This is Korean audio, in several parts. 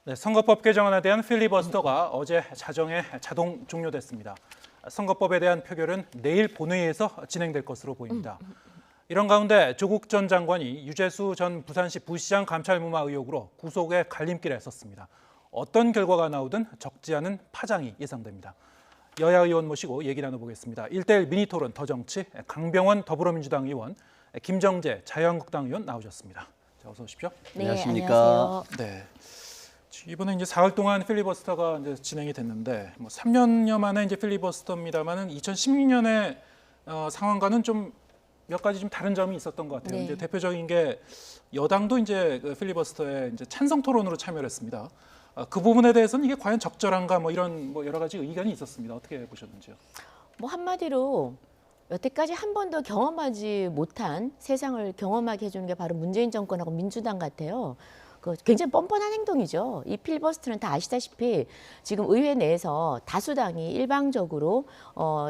네, 선거법 개정안에 대한 필리버스터가 어제 자정에 자동 종료됐습니다. 선거법에 대한 표결은 내일 본회의에서 진행될 것으로 보입니다. 이런 가운데 조국 전 장관이 유재수 전 부산시 부시장 감찰무마 의혹으로 구속의 갈림길에 섰습니다. 어떤 결과가 나오든 적지 않은 파장이 예상됩니다. 여야 의원 모시고 얘기 나눠보겠습니다. 1대1 미니토론 더정치 강병원 더불어민주당 의원, 김정재 자유한국당 의원 나오셨습니다. 자, 어서 오십시오. 네, 안녕하십니까. 안녕하세요. 네. 이번에 이제 4월 동안 필리버스터가 이제 진행이 됐는데 3년여 만에 이제 필리버스터입니다만은 2016년에 상황과는 좀 몇 가지 좀 다른 점이 있었던 것 같아요. 네. 이제 대표적인 게 여당도 이제 그 필리버스터에 이제 찬성 토론으로 참여를 했습니다. 그 부분에 대해서는 이게 과연 적절한가 뭐 이런 뭐 여러 가지 의견이 있었습니다. 어떻게 보셨는지요? 뭐 한마디로 여태까지 한 번도 경험하지 못한 세상을 경험하게 해주는 게 바로 문재인 정권하고 민주당 같아요. 그 굉장히 뻔뻔한 행동이죠. 이 필버스터는 다 아시다시피 지금 의회 내에서 다수당이 일방적으로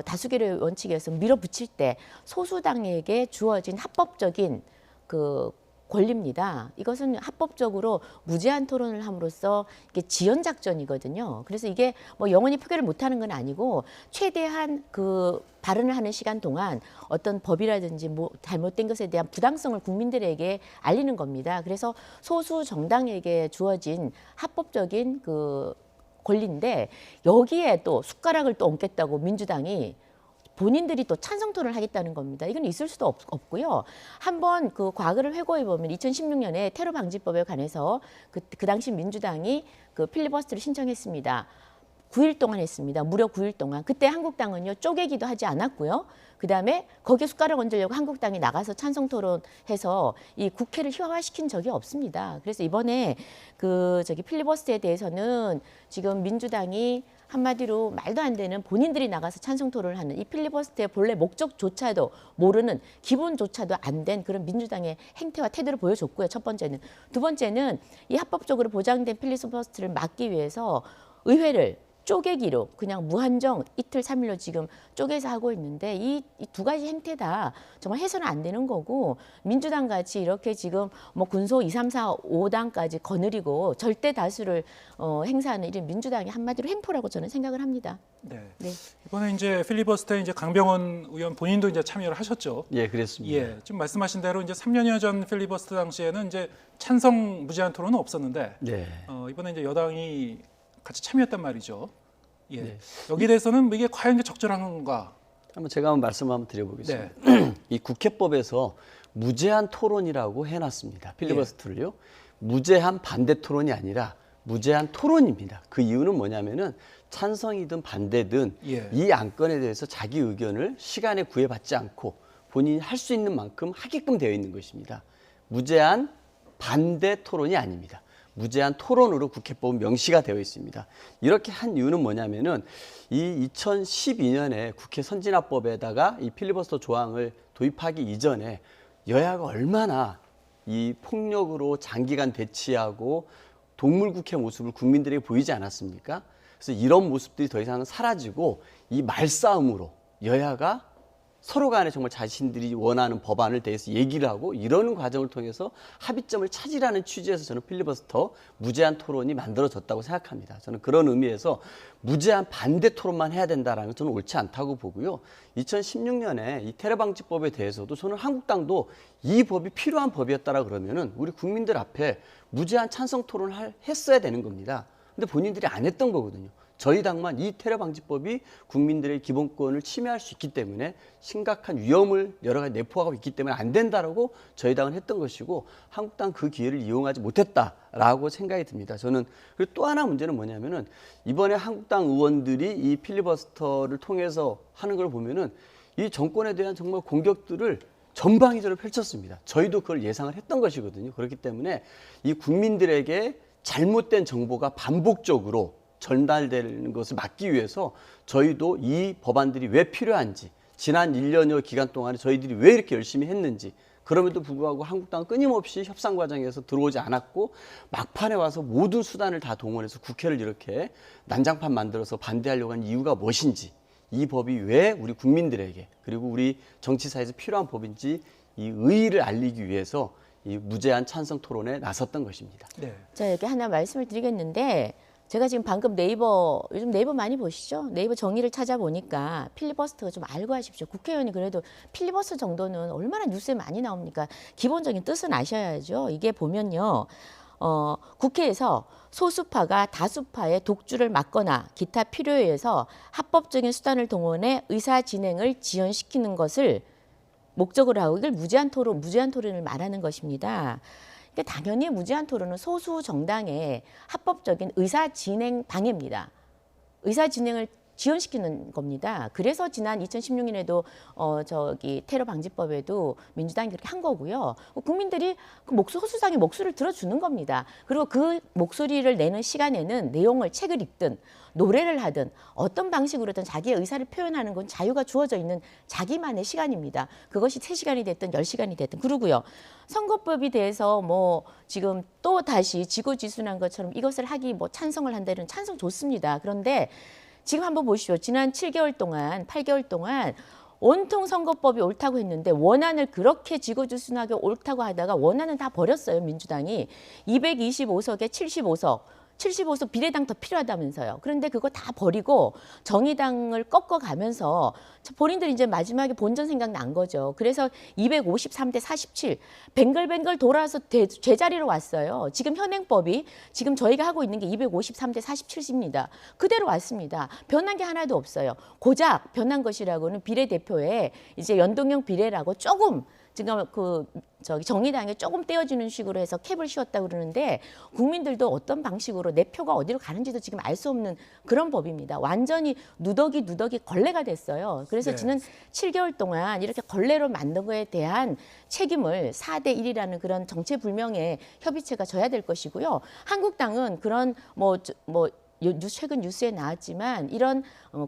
다수결의 원칙에서 밀어붙일 때 소수당에게 주어진 합법적인 그 권리입니다. 이것은 합법적으로 무제한 토론을 함으로써 이게 지연 작전이거든요. 그래서 이게 뭐 영원히 표결을 못하는 건 아니고 최대한 그 발언을 하는 시간 동안 어떤 법이라든지 뭐 잘못된 것에 대한 부당성을 국민들에게 알리는 겁니다. 그래서 소수 정당에게 주어진 합법적인 그 권리인데 여기에 또 숟가락을 또 얹겠다고 민주당이 본인들이 또 찬성 토론을 하겠다는 겁니다. 이건 있을 수도 없고요. 한번 그 과거를 회고해 보면 2016년에 테러 방지법에 관해서 그 당시 민주당이 그 필리버스터를 신청했습니다. 9일 동안 했습니다. 무려 9일 동안. 그때 한국당은요 쪼개기도 하지 않았고요. 그다음에 거기에 숟가락 얹으려고 한국당이 나가서 찬성 토론해서 이 국회를 희화화시킨 적이 없습니다. 그래서 이번에 그 필리버스터에 대해서는 지금 민주당이 한마디로 말도 안 되는 본인들이 나가서 찬성 토론을 하는 이 필리버스터의 본래 목적조차도 모르는 기본조차도 안 된 그런 민주당의 행태와 태도를 보여줬고요. 첫 번째는. 두 번째는 이 합법적으로 보장된 필리버스터를 막기 위해서 의회를 쪼개기로 그냥 무한정 이틀 3일로 지금 쪼개서 하고 있는데 이 두 가지 행태 다 정말 해서는 안 되는 거고 민주당 같이 이렇게 지금 뭐 군소 2, 3, 4, 5당까지 거느리고 절대 다수를 행사하는 이런 민주당이 한마디로 횡포라고 저는 생각을 합니다. 네. 네. 이번에 이제 필리버스터에 이제 강병원 의원 본인도 이제 참여를 하셨죠. 예, 그랬습니다. 예, 지금 말씀하신 대로 이제 3년여 전 필리버스터 당시에는 이제 찬성 무제한 토론은 없었는데 네. 이번에 이제 여당이 같이 참여했단 말이죠. 예, 네. 여기에 대해서는 뭐 이게 과연 적절한 건가? 제가 한번 말씀 한번 드려보겠습니다. 네. 이 국회법에서 무제한 토론이라고 해놨습니다. 필리버스터를요. 무제한 반대 토론이 아니라 무제한 토론입니다. 그 이유는 뭐냐면은 찬성이든 반대든 예. 이 안건에 대해서 자기 의견을 시간에 구애받지 않고 본인이 할 수 있는 만큼 하게끔 되어 있는 것입니다. 무제한 반대 토론이 아닙니다. 무제한 토론으로 국회법은 명시가 되어 있습니다. 이렇게 한 이유는 뭐냐면은 이 2012년에 국회 선진화법에다가 이 필리버스터 조항을 도입하기 이전에 여야가 얼마나 이 폭력으로 장기간 대치하고 동물국회 모습을 국민들에게 보이지 않았습니까? 그래서 이런 모습들이 더 이상은 사라지고 이 말싸움으로 여야가 서로 간에 정말 자신들이 원하는 법안을 대해서 얘기를 하고 이러는 과정을 통해서 합의점을 찾으라는 취지에서 저는 필리버스터 무제한 토론이 만들어졌다고 생각합니다. 저는 그런 의미에서 무제한 반대 토론만 해야 된다는 건 저는 옳지 않다고 보고요. 2016년에 이 테러 방지법에 대해서도 저는 한국당도 이 법이 필요한 법이었다라 그러면은 우리 국민들 앞에 무제한 찬성 토론을 했어야 되는 겁니다. 근데 본인들이 안 했던 거거든요. 저희 당만 이 테러 방지법이 국민들의 기본권을 침해할 수 있기 때문에 심각한 위험을 여러 가지 내포하고 있기 때문에 안 된다라고 저희 당은 했던 것이고 한국당 그 기회를 이용하지 못했다라고 생각이 듭니다. 저는 그리고 또 하나 문제는 뭐냐면은 이번에 한국당 의원들이 이 필리버스터를 통해서 하는 걸 보면은 이 정권에 대한 정말 공격들을 전방위적으로 펼쳤습니다. 저희도 그걸 예상을 했던 것이거든요. 그렇기 때문에 이 국민들에게 잘못된 정보가 반복적으로 전달되는 것을 막기 위해서 저희도 이 법안들이 왜 필요한지 지난 1년여 기간 동안에 저희들이 왜 이렇게 열심히 했는지 그럼에도 불구하고 한국당은 끊임없이 협상 과정에서 들어오지 않았고 막판에 와서 모든 수단을 다 동원해서 국회를 이렇게 난장판 만들어서 반대하려고 하는 이유가 무엇인지 이 법이 왜 우리 국민들에게 그리고 우리 정치사에서 필요한 법인지 이 의의를 알리기 위해서 이 무제한 찬성 토론에 나섰던 것입니다. 네. 자, 이렇게 하나 말씀을 드리겠는데 제가 지금 방금 요즘 네이버 많이 보시죠? 네이버 정의를 찾아보니까 필리버스터가 좀 알고 하십시오. 국회의원이 그래도 필리버스터 정도는 얼마나 뉴스에 많이 나옵니까? 기본적인 뜻은 아셔야죠. 이게 보면요. 국회에서 소수파가 다수파의 독주를 막거나 기타 필요에 의해서 합법적인 수단을 동원해 의사 진행을 지연시키는 것을 목적으로 하고 이걸 무제한 토론을 말하는 것입니다. 그러니까 당연히 무제한 토론은 소수 정당의 합법적인 의사 진행 방해입니다. 의사 진행을 지연시키는 겁니다. 그래서 지난 2016년에도 테러 방지법에도 민주당이 그렇게 한 거고요. 국민들이 그 소수상의 목소리를 들어주는 겁니다. 그리고 그 목소리를 내는 시간에는 내용을 책을 읽든 노래를 하든 어떤 방식으로든 자기의 의사를 표현하는 건 자유가 주어져 있는 자기만의 시간입니다. 그것이 3시간이 됐든 10시간이 됐든. 그러고요. 선거법에 대해서 지금 또 다시 지고지순한 것처럼 이것을 하기 찬성을 한다는 찬성 좋습니다. 그런데 지금 한번 보시죠. 지난 7개월 동안, 8개월 동안 온통 선거법이 옳다고 했는데 원안을 그렇게 지고지순하게 옳다고 하다가 원안은 다 버렸어요. 민주당이. 225석에 75석 비례당 더 필요하다면서요. 그런데 그거 다 버리고 정의당을 꺾어가면서 본인들이 이제 마지막에 본전 생각난 거죠. 그래서 253대 47 뱅글뱅글 돌아서 제자리로 왔어요. 지금 현행법이 지금 저희가 하고 있는 게 253대 47입니다. 그대로 왔습니다. 변한 게 하나도 없어요. 고작 변한 것이라고는 비례대표에 이제 연동형 비례라고 조금 지금 정의당에 조금 떼어주는 식으로 해서 캡을 씌웠다고 그러는데 국민들도 어떤 방식으로 내 표가 어디로 가는지도 지금 알 수 없는 그런 법입니다. 완전히 누더기 걸레가 됐어요. 그래서 네. 지난 7개월 동안 이렇게 걸레로 만든 거에 대한 책임을 4대 1이라는 그런 정체불명의 협의체가 져야 될 것이고요. 한국당은 그런 최근 뉴스에 나왔지만 이런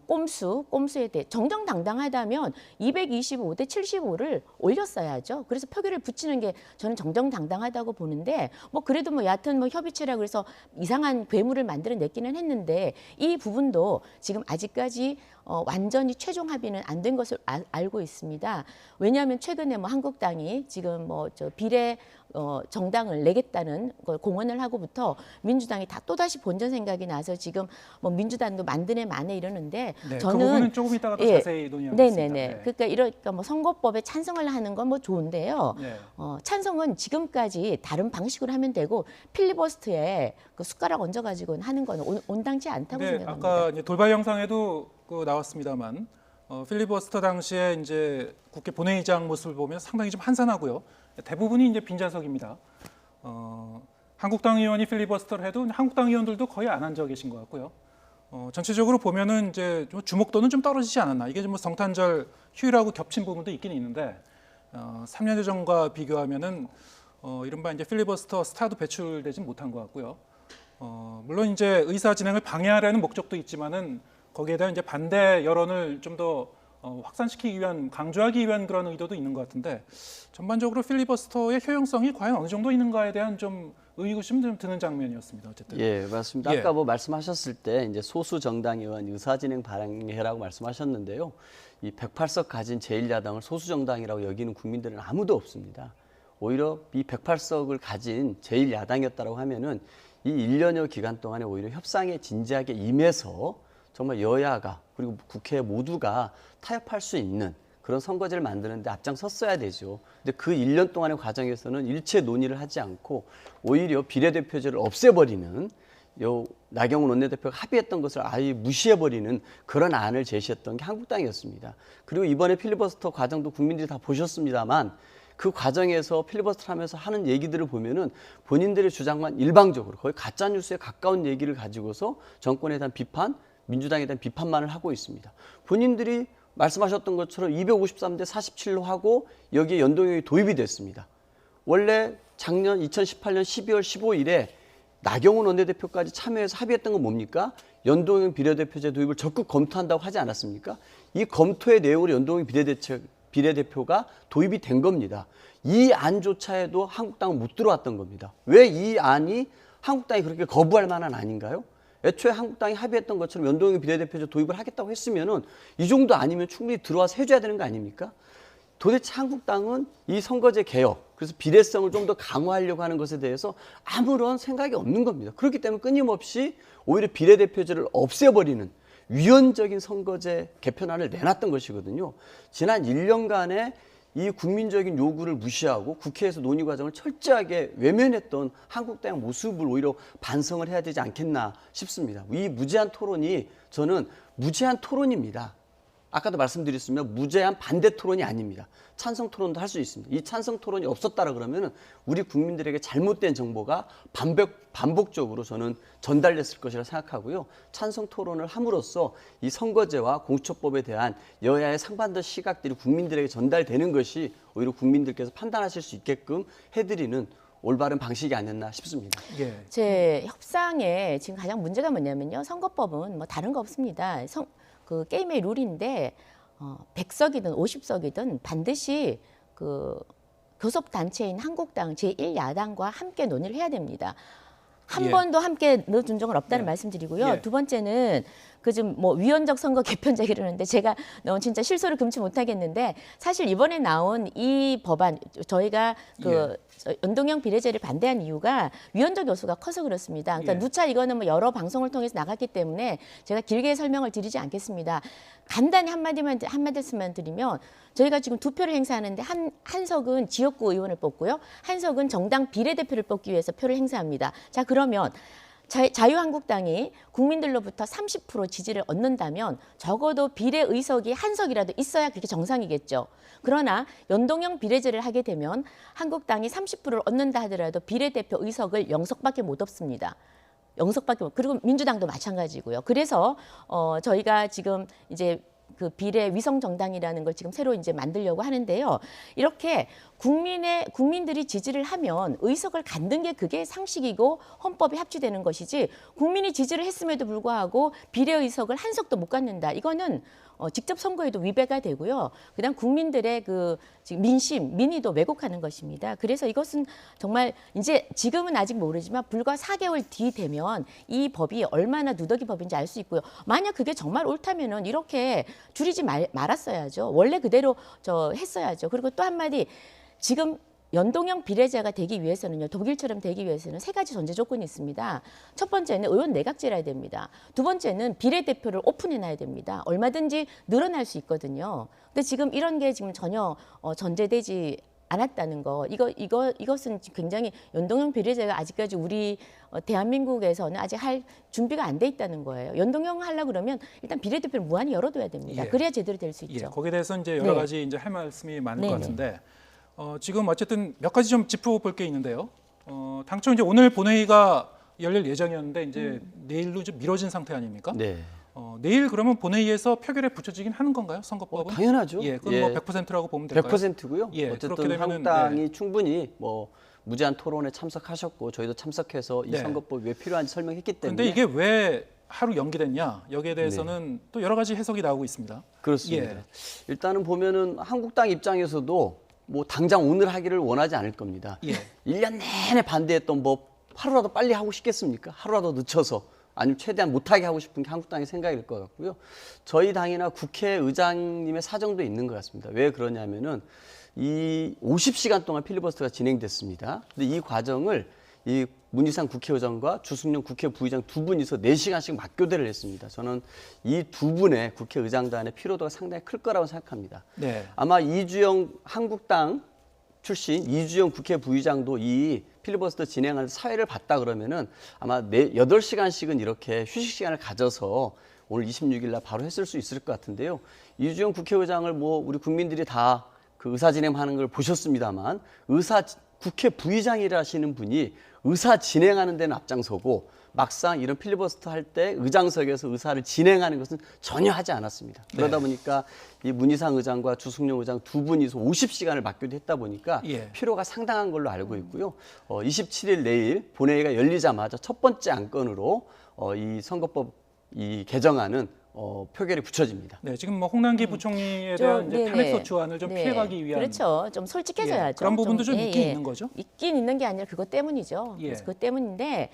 꼼수에 대해 정정당당하다면 225대 75를 올렸어야죠. 그래서 표결을 붙이는 게 저는 정정당당하다고 보는데 그래도 얕은 협의체라고 해서 이상한 괴물을 만들어냈기는 했는데 이 부분도 지금 아직까지 완전히 최종 합의는 안 된 것을 알고 있습니다. 왜냐하면 최근에 한국당이 지금 비례 정당을 내겠다는 걸 공언을 하고부터 민주당이 또다시 본전 생각이 나서 지금 민주당도 만드네 마네 이러는데 네, 저는 그 부분은 조금 이따가 또 자세히 논의하겠습니다. 네네네. 그러니까 선거법에 찬성을 하는 건 좋은데요. 네. 찬성은 지금까지 다른 방식으로 하면 되고 필리버스트에 그 숟가락 얹어가지고 하는 건 온당치 않다고 네, 생각합니다. 아까 이제 돌발 영상에도 나왔습니다만 필리버스터 당시에 이제 국회 본회의장 모습을 보면 상당히 좀 한산하고요. 대부분이 이제 빈좌석입니다. 한국당 의원이 필리버스터를 해도 한국당 의원들도 거의 안 앉아 계신 것 같고요. 전체적으로 보면은 이제 좀 주목도는 좀 떨어지지 않았나. 이게 좀 성탄절 휴일하고 겹친 부분도 있긴 있는데 3년 전과 비교하면은 이른바 이제 필리버스터 스타도 배출되지 못한 것 같고요. 물론 이제 의사 진행을 방해하려는 목적도 있지만은 거기에 대한 이제 반대 여론을 좀 더 확산시키기 위한 강조하기 위한 그런 의도도 있는 것 같은데 전반적으로 필리버스터의 효용성이 과연 어느 정도 있는가에 대한 좀 의구심 좀 드는 장면이었습니다. 어쨌든. 예, 맞습니다. 예. 아까 말씀하셨을 때 이제 소수 정당에 의한 의사진행 방해라고 말씀하셨는데요. 이 108석 가진 제1야당을 소수 정당이라고 여기는 국민들은 아무도 없습니다. 오히려 이 108석을 가진 제1야당이었다고 하면은 이 1년여 기간 동안에 오히려 협상에 진지하게 임해서 정말 여야가 그리고 국회 모두가 타협할 수 있는 그런 선거제를 만드는데 앞장섰어야 되죠. 근데 그 1년 동안의 과정에서는 일체 논의를 하지 않고 오히려 비례대표제를 없애버리는 나경원 원내대표가 합의했던 것을 아예 무시해버리는 그런 안을 제시했던 게 한국당이었습니다. 그리고 이번에 필리버스터 과정도 국민들이 다 보셨습니다만 그 과정에서 필리버스터를 하면서 하는 얘기들을 보면은 본인들의 주장만 일방적으로 거의 가짜뉴스에 가까운 얘기를 가지고서 정권에 대한 비판, 민주당에 대한 비판만을 하고 있습니다. 본인들이 말씀하셨던 것처럼 253대 47로 하고 여기에 연동형이 도입이 됐습니다. 원래 작년 2018년 12월 15일에 나경원 원내대표까지 참여해서 합의했던 건 뭡니까? 연동형 비례대표제 도입을 적극 검토한다고 하지 않았습니까? 이 검토의 내용으로 연동형 비례대표가 도입이 된 겁니다. 이 안조차에도 한국당은 못 들어왔던 겁니다. 왜 이 안이 한국당이 그렇게 거부할 만한 안인가요? 애초에 한국당이 합의했던 것처럼 연동형 비례대표제 도입을 하겠다고 했으면은 이 정도 아니면 충분히 들어와서 해줘야 되는 거 아닙니까? 도대체 한국당은 이 선거제 개혁, 그래서 비례성을 좀 더 강화하려고 하는 것에 대해서 아무런 생각이 없는 겁니다. 그렇기 때문에 끊임없이 오히려 비례대표제를 없애버리는 위헌적인 선거제 개편안을 내놨던 것이거든요. 지난 1년간의 이 국민적인 요구를 무시하고 국회에서 논의 과정을 철저하게 외면했던 한국당의 모습을 오히려 반성을 해야 되지 않겠나 싶습니다. 이 무제한 토론이 저는 무제한 토론입니다. 아까도 말씀드렸으면 무제한 반대 토론이 아닙니다. 찬성 토론도 할 수 있습니다. 이 찬성 토론이 없었다라 그러면 우리 국민들에게 잘못된 정보가 반복적으로 저는 전달됐을 것이라 생각하고요. 찬성 토론을 함으로써 이 선거제와 공수처법에 대한 여야의 상반된 시각들이 국민들에게 전달되는 것이 오히려 국민들께서 판단하실 수 있게끔 해드리는 올바른 방식이 아니었나 싶습니다. 예. 제 협상에 지금 가장 문제가 뭐냐면요. 선거법은 뭐 다른 거 없습니다. 그 게임의 룰인데 100석이든 50석이든 반드시 그 교섭단체인 한국당 제1야당과 함께 논의를 해야 됩니다. 한 예. 번도 함께 넣어준 적은 없다는 예. 말씀드리고요. 예. 두 번째는 그 좀 뭐 위헌적 선거 개편자 이러는데 제가 진짜 실소를 금치 못하겠는데 사실 이번에 나온 이 법안 저희가 그 연동형 비례제를 반대한 이유가 위헌적 요소가 커서 그렇습니다. 그러니까 예. 누차 이거는 뭐 여러 방송을 통해서 나갔기 때문에 제가 길게 설명을 드리지 않겠습니다. 간단히 한마디만 드리면 저희가 지금 두 표를 행사하는데 한 석은 지역구 의원을 뽑고요. 한 석은 정당 비례대표를 뽑기 위해서 표를 행사합니다. 자, 그러면 자유한국당이 국민들로부터 30% 지지를 얻는다면 적어도 비례 의석이 한 석이라도 있어야 그렇게 정상이겠죠. 그러나 연동형 비례제를 하게 되면 한국당이 30%를 얻는다 하더라도 비례대표 의석을 0석밖에 못 얻습니다. 0석밖에 못. 그리고 민주당도 마찬가지고요. 그래서 저희가 지금 이제 그 비례 위성 정당이라는 걸 지금 새로 이제 만들려고 하는데요. 이렇게 국민들이 지지를 하면 의석을 갖는 게 그게 상식이고 헌법에 합치되는 것이지 국민이 지지를 했음에도 불구하고 비례 의석을 한 석도 못 갖는다. 이거는 직접 선거에도 위배가 되고요. 그다음 국민들의 그 지금 민의도 왜곡하는 것입니다. 그래서 이것은 정말 이제 지금은 아직 모르지만 불과 4개월 뒤 되면 이 법이 얼마나 누더기 법인지 알 수 있고요. 만약 그게 정말 옳다면은 이렇게 줄이지 말았어야죠. 원래 그대로 했어야죠. 그리고 또 한마디 지금 연동형 비례제가 되기 위해서는요. 독일처럼 되기 위해서는 3가지 전제 조건이 있습니다. 첫 번째는 의원 내각제라야 됩니다. 두 번째는 비례대표를 오픈해놔야 됩니다. 얼마든지 늘어날 수 있거든요. 근데 지금 이런 게 지금 전혀 전제되지 않았다는 거. 이것은 굉장히 연동형 비례제가 아직까지 우리 대한민국에서는 아직 할 준비가 안 돼 있다는 거예요. 연동형 하려고 그러면 일단 비례대표를 무한히 열어둬야 됩니다. 예. 그래야 제대로 될 수 있죠. 예. 거기에 대해서 이제 여러 네. 가지 이제 할 말씀이 많을 네, 것 같은데 지금 어쨌든 몇 가지 좀 짚어볼 게 있는데요. 당초 이제 오늘 본회의가 열릴 예정이었는데 이제 내일로 좀 미뤄진 상태 아닙니까? 네. 내일 그러면 본회의에서 표결에 붙여지긴 하는 건가요? 선거법은? 당연하죠. 예, 그건 뭐 100%라고 보면 될까요? 100%고요. 예, 어쨌든 그렇게 되면은, 한국당이 충분히 뭐 무제한 토론에 참석하셨고 저희도 참석해서 이 네. 선거법이 왜 필요한지 설명했기 때문에. 그런데 이게 왜 하루 연기됐냐? 여기에 대해서는 또 여러 가지 해석이 나오고 있습니다. 그렇습니다. 예. 일단은 보면은 한국당 입장에서도 뭐 당장 오늘 하기를 원하지 않을 겁니다. 예. 1년 내내 반대했던 법 하루라도 빨리 하고 싶겠습니까? 하루라도 늦춰서 아니면 최대한 못하게 하고 싶은 게 한국당의 생각일 것 같고요. 저희 당이나 국회의장님의 사정도 있는 것 같습니다. 왜 그러냐면은 이 50시간 동안 필리버스터가 진행됐습니다. 근데 이 과정을 이 문희상 국회의장과 주승용 국회부의장 두 분이서 4시간씩 맞교대를 했습니다. 저는 이 두 분의 국회의장단의 피로도가 상당히 클 거라고 생각합니다. 네. 아마 이주영 한국당 출신 이주영 국회부의장도 이 필리버스터 진행할 사회를 봤다 그러면은 아마 8시간씩은 이렇게 휴식 시간을 가져서 오늘 26일 날 바로 했을 수 있을 것 같은데요. 이주영 국회의장을 뭐 우리 국민들이 다 그 의사 진행하는 걸 보셨습니다만 국회 부의장이라 하시는 분이 의사 진행하는 데는 앞장서고 막상 이런 필리버스터 할 때 의장석에서 의사를 진행하는 것은 전혀 하지 않았습니다. 그러다 보니까 이 문희상 의장과 주승용 의장 두 분이서 50시간을 맞교대했다 보니까 예. 피로가 상당한 걸로 알고 있고요. 27일 내일 본회의가 열리자마자 첫 번째 안건으로 이 선거법 이 개정안은 표결에 붙여집니다. 네, 지금 뭐 홍남기 부총리에 대한 이제 탄핵소추안을 좀 피해가기 위한 그렇죠. 좀 솔직해져야죠. 예, 그런 부분도 좀 있긴 예. 있는 거죠? 있긴 있는 게 아니라 그것 때문이죠. 예. 그래서 그것 때문인데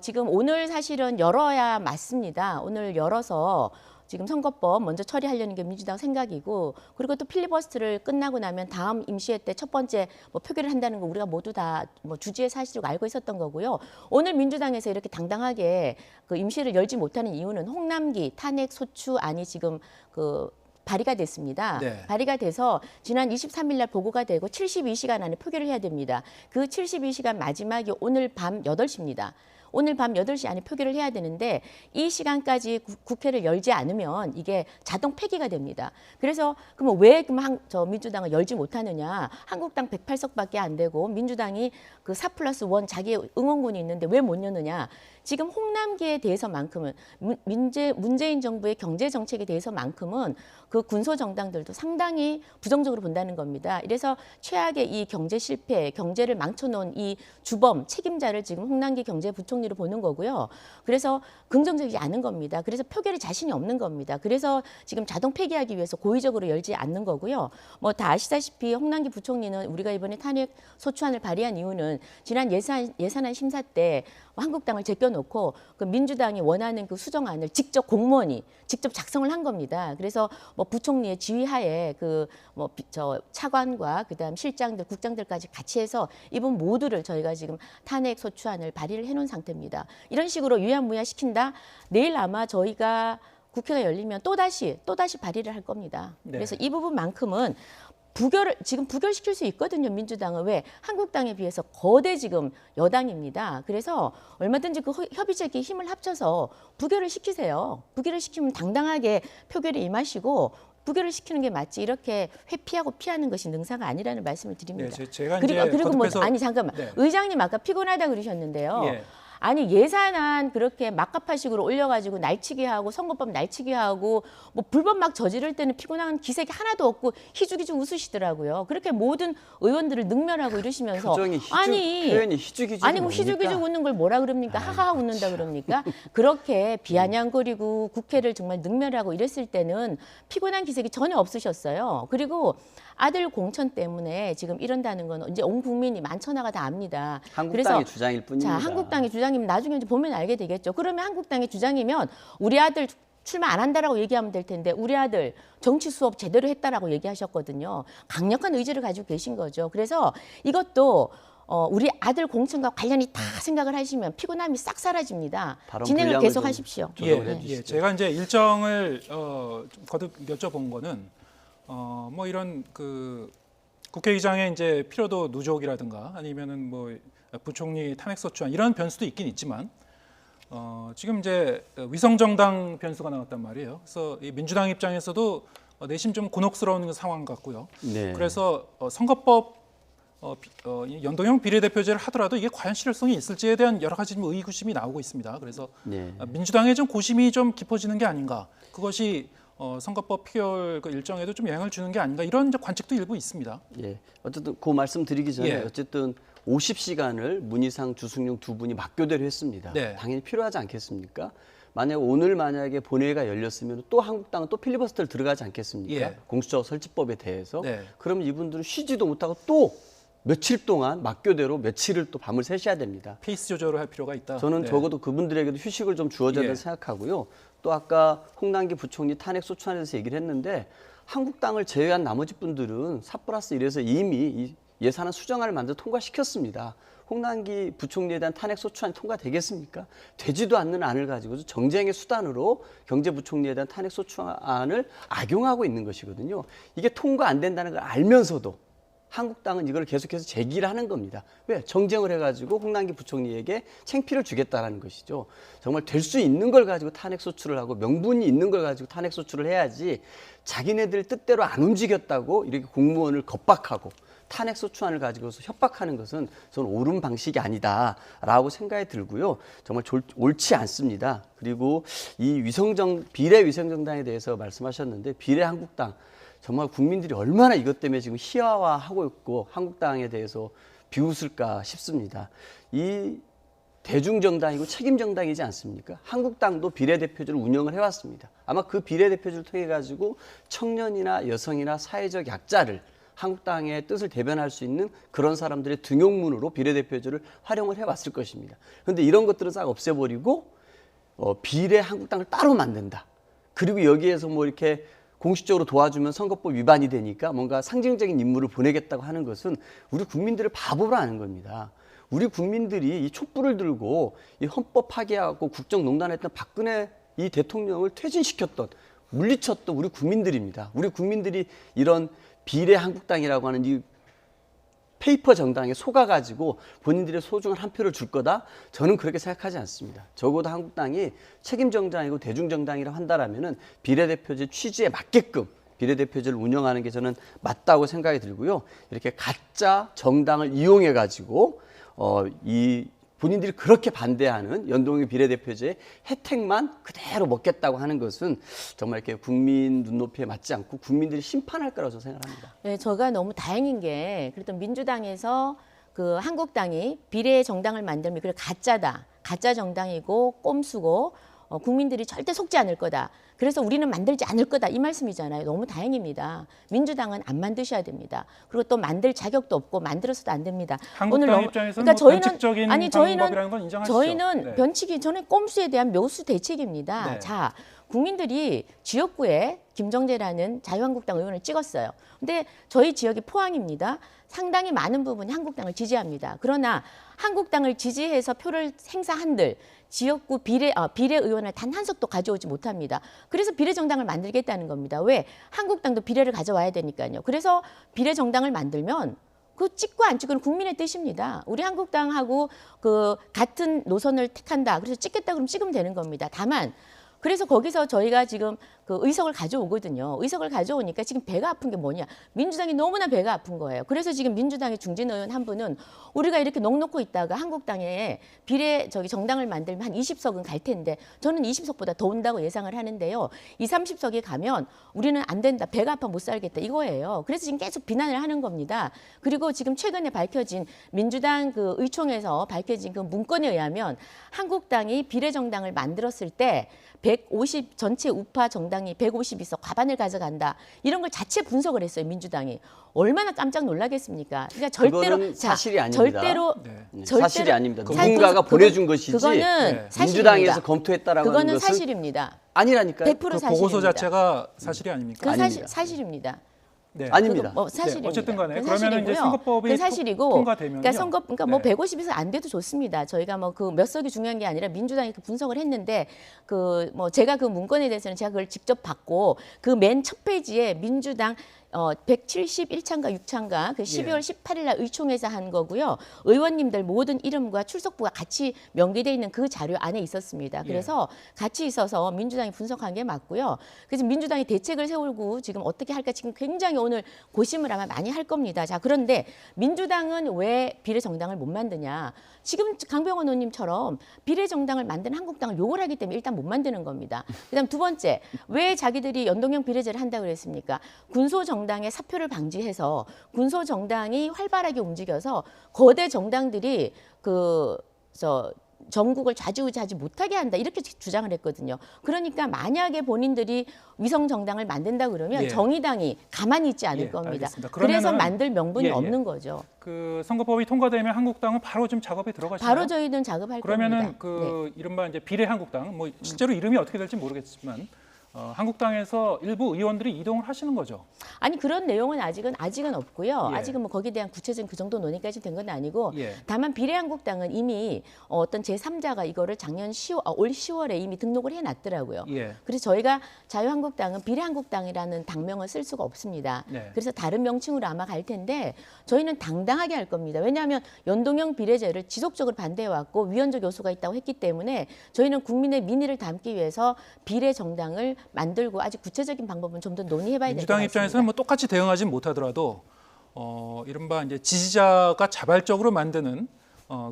지금 오늘 사실은 열어야 맞습니다. 오늘 열어서 지금 선거법 먼저 처리하려는 게 민주당 생각이고, 그리고 또 필리버스터를 끝나고 나면 다음 임시회 때 첫 번째 뭐 표결을 한다는 거 우리가 모두 다 뭐 주지의 사실이고 알고 있었던 거고요. 오늘 민주당에서 이렇게 당당하게 그 임시를 열지 못하는 이유는 홍남기 탄핵 소추안이 지금 그 발의가 됐습니다. 네. 발의가 돼서 지난 23일 날 보고가 되고 72시간 안에 표결을 해야 됩니다. 그 72시간 마지막이 오늘 밤 8시입니다. 오늘 밤 8시 안에 표결을 해야 되는데 이 시간까지 국회를 열지 않으면 이게 자동 폐기가 됩니다. 그래서 그러면 왜 저 민주당을 열지 못하느냐? 한국당 108석밖에 안 되고 민주당이 그 4+1 자기 응원군이 있는데 왜 못 여느냐? 지금 홍남기에 대해서만큼은 문재인 정부의 경제 정책에 대해서만큼은 그 군소 정당들도 상당히 부정적으로 본다는 겁니다. 이래서 최악의 이 경제 실패, 경제를 망쳐놓은 이 주범 책임자를 지금 홍남기 경제부총리로 보는 거고요. 그래서 긍정적이지 않은 겁니다. 그래서 표결에 자신이 없는 겁니다. 그래서 지금 자동 폐기하기 위해서 고의적으로 열지 않는 거고요. 뭐 다 아시다시피 홍남기 부총리는 우리가 이번에 탄핵 소추안을 발의한 이유는 지난 예산안 심사 때 한국당을 제껴놓고 그 민주당이 원하는 그 수정안을 직접 공무원이 직접 작성을 한 겁니다. 그래서 뭐 부총리의 지휘하에 그 뭐 저 차관과 그다음 실장들, 국장들까지 같이 해서 이분 모두를 저희가 지금 탄핵 소추안을 발의를 해놓은 상태입니다. 이런 식으로 유야무야 시킨다. 내일 아마 저희가 국회가 열리면 또다시 발의를 할 겁니다. 네. 그래서 이 부분만큼은 지금 부결시킬 수 있거든요. 민주당은. 왜? 한국당에 비해서 거대 지금 여당입니다. 그래서 얼마든지 그 협의체끼리 힘을 합쳐서 부결을 시키세요. 부결을 시키면 당당하게 표결에 임하시고 부결을 시키는 게 맞지, 이렇게 회피하고 피하는 것이 능사가 아니라는 말씀을 드립니다. 네, 제가 그리고 뭐 거듭해서- 아니 잠깐만. 네. 의장님 아까 피곤하다 그러셨는데요. 예. 아니 예산안 그렇게 막가파식으로 올려가지고 날치기 하고 선거법 날치기 하고 뭐 불법 막 저지를 때는 피곤한 기색이 하나도 없고 희죽희죽 웃으시더라고요. 그렇게 모든 의원들을 능멸하고 이러시면서 표현이 희죽희죽 아니 뭐 희죽희죽 웃는 걸 뭐라 그럽니까? 하하하 웃는다 그럽니까? 그렇게 비아냥거리고 국회를 정말 능멸하고 이랬을 때는 피곤한 기색이 전혀 없으셨어요. 그리고 아들 공천 때문에 지금 이런다는 건 이제 온 국민이 만천하가 다 압니다. 한국당의 주장일 뿐입니다. 자, 한국당의 주장이면 나중에 이제 보면 알게 되겠죠. 그러면 한국당의 주장이면 우리 아들 출마 안 한다라고 얘기하면 될 텐데 우리 아들 정치 수업 제대로 했다라고 얘기하셨거든요. 강력한 의지를 가지고 계신 거죠. 그래서 이것도 우리 아들 공천과 관련이 다 생각을 하시면 피곤함이 싹 사라집니다. 발언 진행을 분량을 계속 좀 하십시오. 조정을 예, 해주시죠. 제가 이제 일정을 좀 거듭 여쭤본 거는 뭐 이런 그 국회의장의 이제 피로도 누적이라든가 아니면은 뭐 부총리 탄핵소추안 이런 변수도 있긴 있지만 지금 이제 위성정당 변수가 나왔단 말이에요. 그래서 이 민주당 입장에서도 내심 좀 곤혹스러운 상황 같고요. 네. 그래서 선거법 연동형 비례대표제를 하더라도 이게 과연 실효성이 있을지에 대한 여러 가지 의구심이 나오고 있습니다. 그래서 네. 민주당의 좀 고심이 좀 깊어지는 게 아닌가. 그것이 선거법 피결 그 일정에도 좀 영향을 주는 게 아닌가. 이런 관측도 일부 있습니다. 예. 어쨌든 그 말씀 드리기 전에 예. 어쨌든 50시간을 문희상, 주승용 두 분이 맞교대로 했습니다. 네. 당연히 필요하지 않겠습니까? 만약에 본회의가 열렸으면 또 한국당은 또 필리버스터를 들어가지 않겠습니까? 예. 공수처 설치법에 대해서. 네. 그러면 이분들은 쉬지도 못하고 또 며칠 동안 맞교대로 며칠을 또 밤을 새셔야 됩니다. 페이스 조절을 할 필요가 있다. 저는 네. 적어도 그분들에게도 휴식을 좀 주어져야 예. 된다고 생각하고요. 또 아까 홍남기 부총리 탄핵 소추안에 대해서 얘기를 했는데 한국당을 제외한 나머지 분들은 4+1에서 이미 이 예산안 수정안을 만들어 통과시켰습니다. 홍남기 부총리에 대한 탄핵 소추안이 통과되겠습니까? 되지도 않는 안을 가지고 정쟁의 수단으로 경제부총리에 대한 탄핵 소추안을 악용하고 있는 것이거든요. 이게 통과 안 된다는 걸 알면서도 한국당은 이걸 계속해서 제기를 하는 겁니다. 왜? 정쟁을 해가지고 홍남기 부총리에게 창피를 주겠다라는 것이죠. 정말 될 수 있는 걸 가지고 탄핵 소추를 하고 명분이 있는 걸 가지고 탄핵 소추를 해야지 자기네들 뜻대로 안 움직였다고 이렇게 공무원을 겁박하고 탄핵 소추안을 가지고서 협박하는 것은 저는 옳은 방식이 아니다라고 생각이 들고요. 정말 옳지 않습니다. 그리고 이 비례 위성정당에 대해서 말씀하셨는데 비례 한국당 정말 국민들이 얼마나 이것 때문에 지금 희화화하고 있고 한국당에 대해서 비웃을까 싶습니다. 이 대중정당이고 책임정당이지 않습니까? 한국당도 비례대표제를 운영을 해왔습니다. 아마 그 비례대표제를 통해 가지고 청년이나 여성이나 사회적 약자를 한국당의 뜻을 대변할 수 있는 그런 사람들의 등용문으로 비례대표제를 활용을 해왔을 것입니다. 그런데 이런 것들은 싹 없애버리고 비례 한국당을 따로 만든다. 그리고 여기에서 뭐 이렇게 공식적으로 도와주면 선거법 위반이 되니까 뭔가 상징적인 인물을 보내겠다고 하는 것은 우리 국민들을 바보로 하는 겁니다. 우리 국민들이 이 촛불을 들고 이 헌법 파기하고 국정농단했던 박근혜 이 대통령을 퇴진시켰던, 물리쳤던 우리 국민들입니다. 우리 국민들이 이런 비례 한국당이라고 하는 이 페이퍼 정당에 속아가지고 본인들의 소중한 한 표를 줄 거다? 저는 그렇게 생각하지 않습니다. 적어도 한국당이 책임정당이고 대중정당이라고 한다라면은 비례대표제 취지에 맞게끔 비례대표제를 운영하는 게 저는 맞다고 생각이 들고요. 이렇게 가짜 정당을 이용해가지고 이 본인들이 그렇게 반대하는 연동형 비례대표제의 혜택만 그대로 먹겠다고 하는 것은 정말 이렇게 국민 눈높이에 맞지 않고 국민들이 심판할 거라고 저는 생각합니다. 네, 제가 너무 다행인 게 그랬던 민주당에서 그 한국당이 비례 정당을 만들면 그래 가짜다, 가짜 정당이고 꼼수고 국민들이 절대 속지 않을 거다. 그래서 우리는 만들지 않을 거다 이 말씀이잖아요. 너무 다행입니다. 민주당은 안 만드셔야 됩니다. 그리고 또 만들 자격도 없고 만들어서도 안 됩니다. 한국당 입장에서는 그러니까 뭐 변칙적인 방법이라는 건 저희는 인정하시죠? 저희는 네. 변칙이 저는 꼼수에 대한 묘수 대책입니다. 네. 자, 국민들이 지역구에 김정재라는 자유한국당 의원을 찍었어요. 근데 저희 지역이 포항입니다. 상당히 많은 부분이 한국당을 지지합니다. 그러나 한국당을 지지해서 표를 행사한들 지역구 비례 의원을 단 한 석도 가져오지 못합니다. 그래서 비례 정당을 만들겠다는 겁니다. 왜? 한국당도 비례를 가져와야 되니까요. 그래서 비례 정당을 만들면 그 찍고 안 찍고는 국민의 뜻입니다. 우리 한국당하고 그 같은 노선을 택한다. 그래서 찍겠다 그러면 찍으면 되는 겁니다. 다만 그래서 거기서 저희가 지금 그 의석을 가져오거든요. 의석을 가져오니까 지금 배가 아픈 게 뭐냐. 민주당이 너무나 배가 아픈 거예요. 그래서 지금 민주당의 중진 의원 한 분은 우리가 이렇게 넉넉고 있다가 한국당에 비례 정당을 만들면 한 20석은 갈 텐데 저는 20석보다 더 온다고 예상을 하는데요. 30석이 가면 우리는 안 된다. 배가 아파 못 살겠다. 이거예요. 그래서 지금 계속 비난을 하는 겁니다. 그리고 지금 최근에 밝혀진 민주당 그 의총에서 밝혀진 그 문건에 의하면 한국당이 비례 정당을 만들었을 때 150 전체 우파 정당이 150석 과반을 가져간다. 이런 걸 자체 분석을 했어요. 민주당이. 얼마나 깜짝 놀라겠습니까? 그러니까 절대로 그거는 사실이 아닙니다. 절대로 네. 사실이 아닙니다. 누군가가 보내준 것이지 그거는 사실입니다. 민주당에서 검토했다라고 하는 그거는 것은 사실입니다. 아니라니까요. 100% 그 사실입니다. 보고서 자체가 사실이 아닙니까? 그 아닙니다. 사실입니다. 네. 아닙니다. 뭐 사실입니다. 어쨌든 간에 그건 그러면은 이제 사실이고요. 선거법이 그건 사실이고, 통과되면요. 그러니까 뭐 네. 150에서 안 돼도 좋습니다. 저희가 뭐 그 몇 석이 중요한 게 아니라 민주당이 그 분석을 했는데 그 뭐 제가 그 문건에 대해서는 제가 그걸 직접 받고 그 맨 첫 페이지에 민주당 171차인가 6차인가 그 12월 18일 날 의총에서 한 거고요. 의원님들 모든 이름과 출석부가 같이 명기돼 있는 그 자료 안에 있었습니다. 그래서 같이 있어서 민주당이 분석한 게 맞고요. 그래서 민주당이 대책을 세우고 지금 어떻게 할까 지금 굉장히 오늘 고심을 아마 많이 할 겁니다. 자, 그런데 민주당은 왜 비례정당을 못 만드냐. 지금 강병원 의원님처럼 비례정당을 만드는 한국당을 욕을 하기 때문에 일단 못 만드는 겁니다. 그다음 두 번째, 왜 자기들이 연동형 비례제를 한다고 그랬습니까? 군소정당의 사표를 방지해서 군소정당이 활발하게 움직여서 거대 정당들이 전국을 좌지우지하지 못하게 한다 이렇게 주장을 했거든요. 그러니까 만약에 본인들이 위성 정당을 만든다 그러면 예. 정의당이 가만히 있지 않을 예, 겁니다. 알겠습니다. 그래서 그러면은- 만들 명분이 예, 예. 없는 거죠. 그 선거법이 통과되면 한국당은 바로 지금 작업에 들어가시나요? 바로 저희는 작업할 그러면은 겁니다. 그 이른바 이제 비례 한국당 뭐 실제로 이름이 어떻게 될지 모르겠지만 한국당에서 일부 의원들이 이동을 하시는 거죠. 아니 그런 내용은 아직은 없고요. 예. 아직은 뭐 거기에 대한 구체적인 그 정도 논의까지 된 건 아니고 예. 다만 비례한국당은 이미 어떤 제3자가 이거를 올 10월에 이미 등록을 해놨더라고요. 예. 그래서 저희가 자유한국당은 비례한국당이라는 당명을 쓸 수가 없습니다. 네. 그래서 다른 명칭으로 아마 갈 텐데 저희는 당당하게 할 겁니다. 왜냐하면 연동형 비례제를 지속적으로 반대해왔고 위헌적 요소가 있다고 했기 때문에 저희는 국민의 민의를 담기 위해서 비례 정당을 만들고 아직 구체적인 방법은 좀 더 논의해봐야 될 것 민주당 같습니다. 입장에서는 뭐 똑같이 대응하진 못하더라도 이른바 이제 지지자가 자발적으로 만드는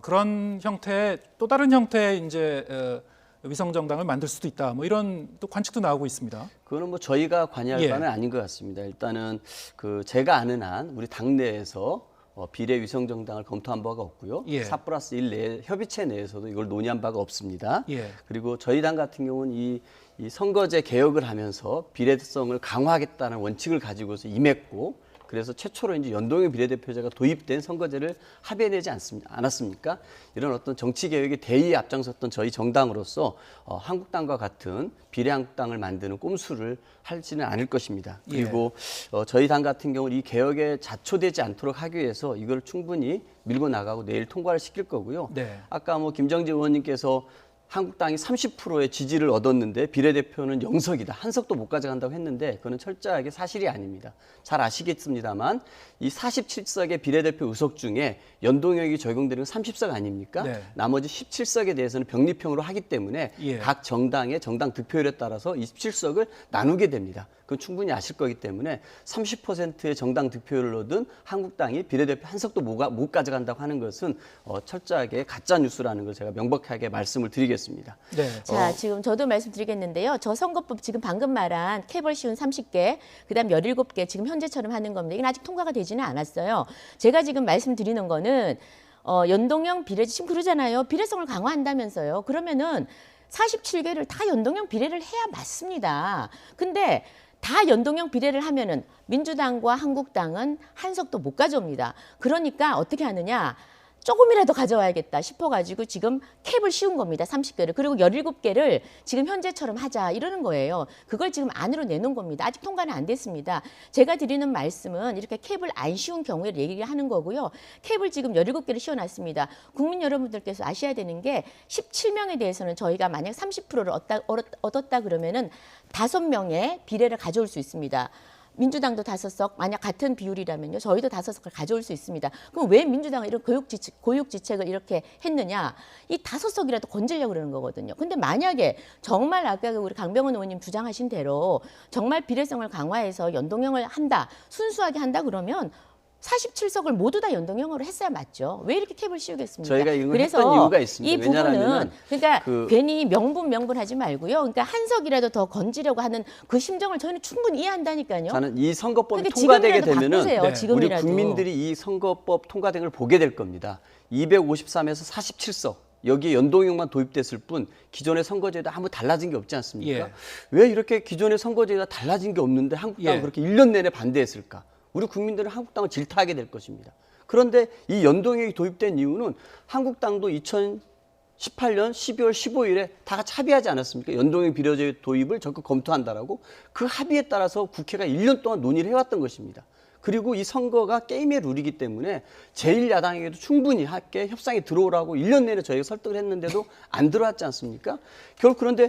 그런 형태의 또 다른 형태의 이제 위성 정당을 만들 수도 있다. 뭐 이런 또 관측도 나오고 있습니다. 그거는 뭐 저희가 관여할 예. 바는 아닌 것 같습니다. 일단은 그 제가 아는 한 우리 당내에서 비례 위성 정당을 검토한 바가 없고요. 예. 4+1 내 협의체 내에서도 이걸 논의한 바가 없습니다. 예. 그리고 저희 당 같은 경우는 이 선거제 개혁을 하면서 비례성을 강화하겠다는 원칙을 가지고서 임했고 그래서 최초로 이제 연동형 비례대표제가 도입된 선거제를 합의해내지 않았습니까? 이런 어떤 정치 개혁의 대의에 앞장섰던 저희 정당으로서 한국당과 같은 비례한국당을 만드는 꼼수를 하지는 않을 것입니다. 그리고 저희 당 같은 경우는 이 개혁에 자초되지 않도록 하기 위해서 이걸 충분히 밀고 나가고 내일 통과를 시킬 거고요. 네. 아까 김정재 의원님께서 한국당이 30%의 지지를 얻었는데 비례대표는 0석이다. 한 석도 못 가져간다고 했는데 그건 철저하게 사실이 아닙니다. 잘 아시겠습니다만 이 47석의 비례대표 의석 중에 연동형이 적용되는 건 30석 아닙니까? 네. 나머지 17석에 대해서는 병립형으로 하기 때문에 각 정당의 정당 득표율에 따라서 27석을 나누게 됩니다. 그건 충분히 아실 거기 때문에 30%의 정당 득표율을 얻은 한국당이 비례대표 한 석도 못 가져간다고 하는 것은 철저하게 가짜 뉴스라는 걸 제가 명백하게 말씀을 드리겠습니다. 네. 자, 지금 저도 말씀드리겠는데요. 저 선거법 지금 방금 말한 캐벌 쉬운 30개, 그다음 17개 지금 현재처럼 하는 겁니다. 이건 아직 통과가 되지는 않았어요. 제가 지금 말씀드리는 거는 연동형 비례 지금 그러잖아요. 비례성을 강화한다면서요. 그러면은 47개를 다 연동형 비례를 해야 맞습니다. 근데 다 연동형 비례를 하면은 민주당과 한국당은 한 석도 못 가져옵니다. 그러니까 어떻게 하느냐? 조금이라도 가져와야겠다 싶어가지고 지금 캡을 씌운 겁니다. 30개를. 그리고 17개를 지금 현재처럼 하자 이러는 거예요. 그걸 지금 안으로 내놓은 겁니다. 아직 통과는 안 됐습니다. 제가 드리는 말씀은 이렇게 캡을 안 씌운 경우에 얘기를 하는 거고요. 캡을 지금 17개를 씌워놨습니다. 국민 여러분들께서 아셔야 되는 게 17명에 대해서는 저희가 만약 30%를 얻었다 그러면은 5명의 비례를 가져올 수 있습니다. 민주당도 5석, 만약 같은 비율이라면요. 저희도 5석을 가져올 수 있습니다. 그럼 왜 민주당은 이런 고육지책을 이렇게 했느냐. 이 5석이라도 건지려고 그러는 거거든요. 근데 만약에 정말 아까 우리 강병원 의원님 주장하신 대로 정말 비례성을 강화해서 연동형을 한다, 순수하게 한다 그러면 47석을 모두 다 연동형으로 했어야 맞죠. 왜 이렇게 캡을 씌우겠습니까? 저희가 이걸 했던 이유가 있습니다. 이 부분은 왜냐하면 그러니까 괜히 명분하지 말고요. 그러니까 한 석이라도 더 건지려고 하는 그 심정을 저희는 충분히 이해한다니까요. 저는 이 선거법이 그러니까 통과되게 지금이라도 되면은 바꾸세요, 네. 지금이라도. 우리 국민들이 이 선거법 통과된 걸 보게 될 겁니다. 253에서 47석. 여기에 연동형만 도입됐을 뿐 기존의 선거제도 아무 달라진 게 없지 않습니까? 왜 이렇게 기존의 선거제가 달라진 게 없는데 한국당은 그렇게 1년 내내 반대했을까? 우리 국민들은 한국당을 질타하게 될 것입니다. 그런데 이 연동형이 도입된 이유는 한국당도 2018년 12월 15일에 다 같이 합의하지 않았습니까? 연동형 비례제 도입을 적극 검토한다라고 그 합의에 따라서 국회가 1년 동안 논의를 해왔던 것입니다. 그리고 이 선거가 게임의 룰이기 때문에 제1야당에게도 충분히 함께 협상에 들어오라고 1년 내내 저희가 설득을 했는데도 안 들어왔지 않습니까? 결국 그런데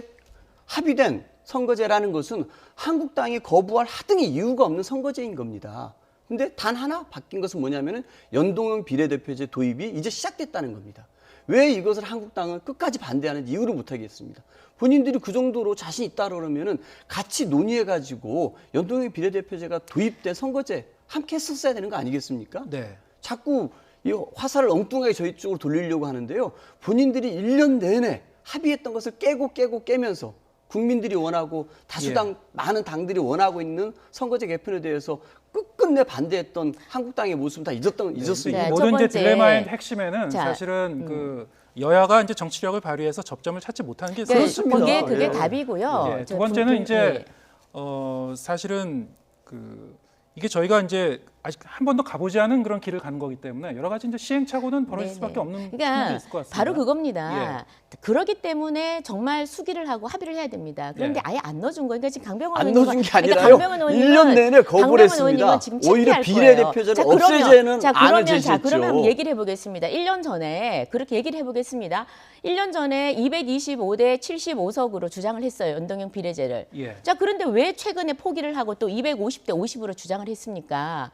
합의된 선거제라는 것은 한국당이 거부할 하등의 이유가 없는 선거제인 겁니다. 근데 단 하나 바뀐 것은 뭐냐면은 연동형 비례대표제 도입이 이제 시작됐다는 겁니다. 왜 이것을 한국당은 끝까지 반대하는 이유를 못하겠습니다. 본인들이 그 정도로 자신 있다 그러면은 같이 논의해가지고 연동형 비례대표제가 도입된 선거제 함께 했었어야 되는 거 아니겠습니까? 네. 자꾸 이 화살을 엉뚱하게 저희 쪽으로 돌리려고 하는데요. 본인들이 1년 내내 합의했던 것을 깨면서 국민들이 원하고 다수당 많은 당들이 원하고 있는 선거제 개편에 대해서 끝끝내 반대했던 한국당의 모습은 다 잊었습니다. 네, 모든 첫 이제 번째. 딜레마의 핵심에는 자, 사실은 그 여야가 이제 정치력을 발휘해서 접점을 찾지 못하는 게 그러니까 있습니다. 그게 예. 답이고요. 두 번째는 이제 사실은 이게 저희가 이제 아직 한 번도 가보지 않은 그런 길을 가는 거기 때문에 여러 가지 이제 시행착오는 벌어질 수밖에 없는 부분이 그러니까 있을 것 같습니다. 바로 그겁니다. 그렇기 때문에 정말 수기를 하고 합의를 해야 됩니다. 그런데 아예 안 넣어준 거예요. 그러니까 지금 강병원 안 의원님은 넣어준 게 아니라요. 1년 내내 거부를 했습니다. 오히려 비례대표제를 없애자는 안을 제시했죠. 그러면 한번 얘기를 해보겠습니다. 1년 전에 그렇게 얘기를 해보겠습니다. 1년 전에 225대 75석으로 주장을 했어요. 연동형 비례제를. 자, 그런데 왜 최근에 포기를 하고 또 250대 50으로 주장을 했습니까?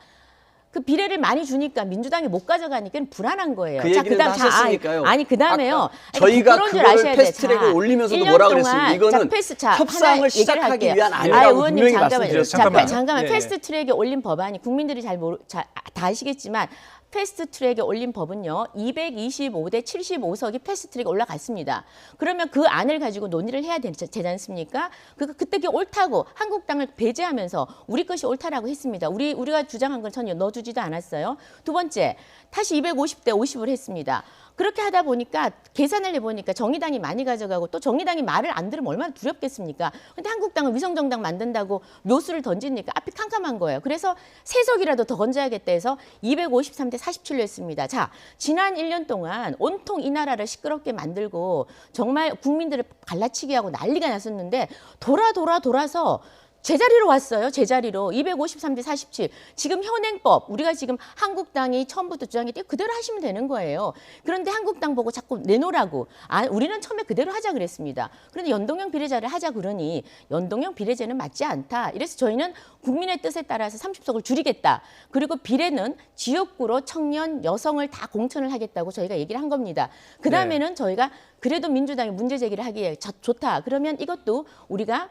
그 비례를 많이 주니까 민주당이 못 가져가니까 불안한 거예요. 그 얘기는 다 하셨으니까요. 아니 그다음에요. 저희가 그걸 패스트트랙을 올리면서도 뭐라 그랬습니다. 이거는 협상을 시작하기 위한 안이라고 분명히 말씀드렸습니다. 잠깐만 패스트트랙에 올린 법안이 국민들이 다 아시겠지만 패스트트랙에 올린 법은요. 225대 75석이 패스트트랙에 올라갔습니다. 그러면 그 안을 가지고 논의를 해야 되지 않습니까? 그때 그게 옳다고 한국당을 배제하면서 우리 것이 옳다라고 했습니다. 우리가 주장한 걸 전혀 넣어주지도 않았어요. 두 번째, 다시 250대 50을 했습니다. 그렇게 하다 보니까 계산을 해보니까 정의당이 많이 가져가고 또 정의당이 말을 안 들으면 얼마나 두렵겠습니까? 근데 한국당은 위성정당 만든다고 묘수를 던지니까 앞이 캄캄한 거예요. 그래서 세석이라도 더 건져야겠다 해서 253대 47로 했습니다. 자, 지난 1년 동안 온통 이 나라를 시끄럽게 만들고 정말 국민들을 갈라치기 하고 난리가 났었는데 돌아서 제자리로 왔어요. 제자리로 253대 47. 지금 현행법 우리가 지금 한국당이 처음부터 주장했던 그대로 하시면 되는 거예요. 그런데 한국당 보고 자꾸 내놓으라고. 우리는 처음에 그대로 하자 그랬습니다. 그런데 연동형 비례제를 하자 그러니 연동형 비례제는 맞지 않다. 이래서 저희는 국민의 뜻에 따라서 30석을 줄이겠다. 그리고 비례는 지역구로 청년, 여성을 다 공천을 하겠다고 저희가 얘기를 한 겁니다. 그다음에는 저희가 그래도 민주당이 문제 제기를 하기에 좋다. 그러면 이것도 우리가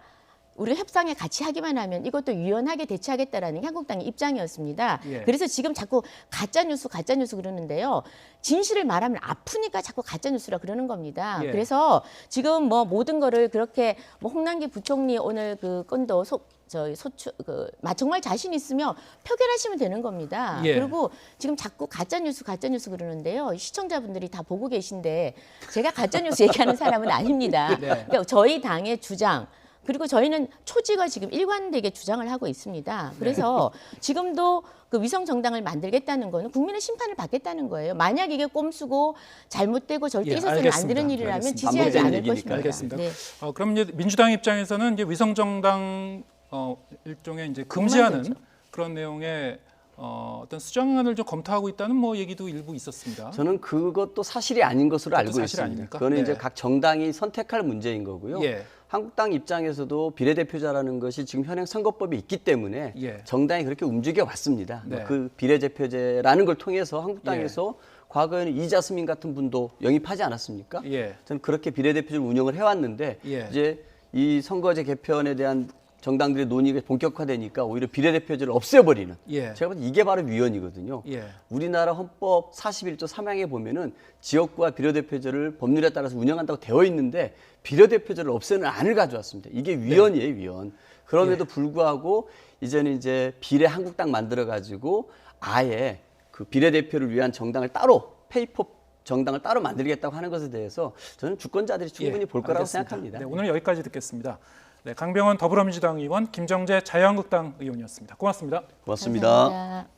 협상에 같이 하기만 하면 이것도 유연하게 대처하겠다라는 게 한국당의 입장이었습니다. 예. 그래서 지금 자꾸 가짜뉴스 그러는데요. 진실을 말하면 아프니까 자꾸 가짜뉴스라 그러는 겁니다. 예. 그래서 지금 뭐 모든 거를 그렇게 뭐 홍남기 부총리 오늘 그 건도 정말 자신 있으면 표결하시면 되는 겁니다. 예. 그리고 지금 자꾸 가짜뉴스 그러는데요. 시청자분들이 다 보고 계신데 제가 가짜뉴스 얘기하는 사람은 아닙니다. 네. 그러니까 저희 당의 주장 그리고 저희는 초지가 지금 일관되게 주장을 하고 있습니다. 그래서 지금도 그 위성 정당을 만들겠다는 거는 국민의 심판을 받겠다는 거예요. 만약 이게 꼼수고 잘못되고 절대 예, 있어서는 안 알겠습니다. 되는 일이라면 알겠습니다. 지지하지 반복되는 않을 얘기니까. 것입니다. 알겠습니다. 네. 그럼 이제 민주당 입장에서는 이제 위성 정당 일종의 이제 금지하는 되죠. 그런 내용의 어떤 수정안을 좀 검토하고 있다는 뭐 얘기도 일부 있었습니다. 저는 그것도 사실이 아닌 것으로 알고 사실 있습니다. 아닙니까? 그거는 네. 이제 각 정당이 선택할 문제인 거고요. 예. 한국당 입장에서도 비례대표제라는 것이 지금 현행 선거법에 있기 때문에 예. 정당이 그렇게 움직여 왔습니다. 네. 그 비례대표제라는 걸 통해서 한국당에서 과거에는 이자스민 같은 분도 영입하지 않았습니까? 예. 저는 그렇게 비례대표제를 운영을 해왔는데 예. 이제 이 선거제 개편에 대한 정당들의 논의가 본격화되니까 오히려 비례대표제를 없애버리는 예. 제가 볼 때 이게 바로 위헌이거든요. 예. 우리나라 헌법 41조 3항에 보면은 지역구와 비례대표제를 법률에 따라서 운영한다고 되어 있는데 비례대표제를 없애는 안을 가져왔습니다. 이게 위헌이에요, 위헌. 그럼에도 불구하고 이제는 이제 비례 한국당 만들어 가지고 아예 그 비례대표를 위한 정당을 따로 페이퍼 정당을 따로 만들겠다고 하는 것에 대해서 저는 주권자들이 충분히 볼 거라고 알겠습니다. 생각합니다. 네, 오늘 여기까지 듣겠습니다. 네, 강병원 더불어민주당 의원, 김정재 자유한국당 의원이었습니다. 고맙습니다. 고맙습니다. 감사합니다.